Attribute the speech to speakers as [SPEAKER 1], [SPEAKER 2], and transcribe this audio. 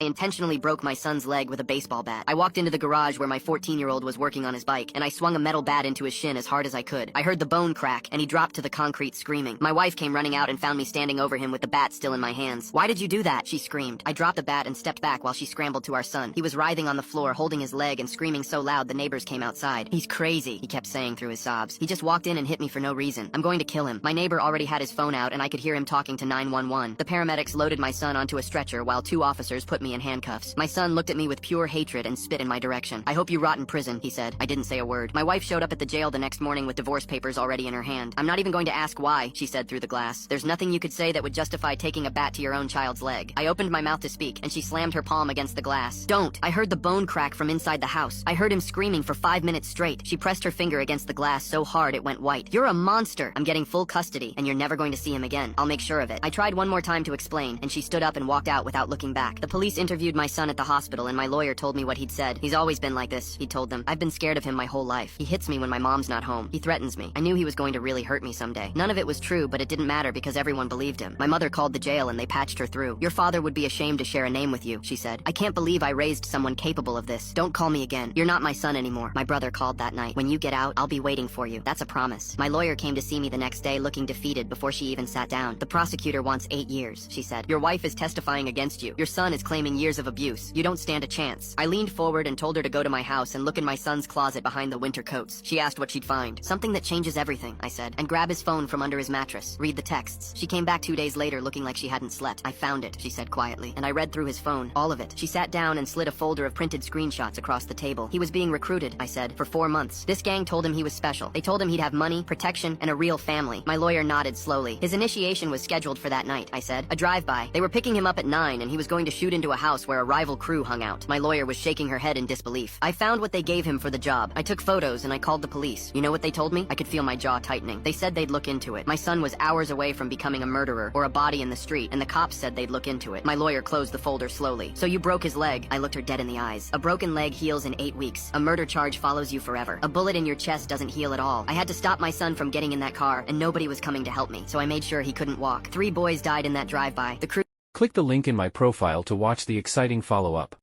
[SPEAKER 1] I intentionally broke my son's leg with a baseball bat. I walked into the garage where my 14-year-old was working on his bike, and I swung a metal bat into his shin as hard as I could. I heard the bone crack, and he dropped to the concrete screaming. My wife came running out and found me standing over him with the bat still in my hands. "Why did you do that?" she screamed. I dropped the bat and stepped back while she scrambled to our son. He was writhing on the floor, holding his leg and screaming so loud the neighbors came outside. "He's crazy," he kept saying through his sobs. "He just walked in and hit me for no reason. I'm going to kill him." My neighbor already had his phone out, and I could hear him talking to 911. The paramedics loaded my son onto a stretcher while 2 officers put me in handcuffs. My son looked at me with pure hatred and spit in my direction. "I hope you rot in prison," he said. I didn't say a word. My wife showed up at the jail the next morning with divorce papers already in her hand. "I'm not even going to ask why," she said through the glass. "There's nothing you could say that would justify taking a bat to your own child's leg." I opened my mouth to speak, and she slammed her palm against the glass. "Don't." I heard the bone crack from inside the house. I heard him screaming for 5 minutes straight. She pressed her finger against the glass so hard it went white. "You're a monster. I'm getting full custody, and you're never going to see him again. I'll make sure of it." I tried one more time to explain, and she stood up and walked out without looking back. The police interviewed my son at the hospital, and my lawyer told me what he'd said. "He's always been like this," he told them. "I've been scared of him my whole life. He hits me when my mom's not home. He threatens me. I knew he was going to really hurt me someday." None of it was true, but it didn't matter because everyone believed him. My mother called the jail and they patched her through. "Your father would be ashamed to share a name with you," she said. "I can't believe I raised someone capable of this. Don't call me again. You're not my son anymore." My brother called that night. "When you get out, I'll be waiting for you. That's a promise." My lawyer came to see me the next day looking defeated before she even sat down. "The prosecutor wants 8 years, she said. "Your wife is testifying against you. Your son is claiming years of abuse. You don't stand a chance." I leaned forward and told her to go to my house and look in my son's closet behind the winter coats. She asked what she'd find. "Something that changes everything," I said, "and grab his phone from under his mattress. Read the texts." She came back 2 days later looking like she hadn't slept. "I found it," she said quietly, and I read through his phone, all of it. She sat down and slid a folder of printed screenshots across the table. "He was being recruited," I said, "for 4 months. This gang told him he was special. They told him he'd have money, protection, and a real family." My lawyer nodded slowly. "His initiation was scheduled for that night," I said. "A drive-by. They were picking him up at 9 and he was going to shoot into a house where a rival crew hung out." My lawyer was shaking her head in disbelief. "I found what they gave him for the job. I took photos and I called the police. You know what they told me?" I could feel my jaw tightening. "They said they'd look into it. My son was hours away from becoming a murderer or a body in the street, and the cops said they'd look into it." My lawyer closed the folder slowly. "So you broke his leg?" I looked her dead in the eyes. "A broken leg heals in 8 weeks. A murder charge follows you forever. A bullet in your chest doesn't heal at all. I had to stop my son from getting in that car, and nobody was coming to help me, so I made sure he couldn't walk. 3 boys died in that drive-by. The crew..."
[SPEAKER 2] Click the link in my profile to watch the exciting follow-up.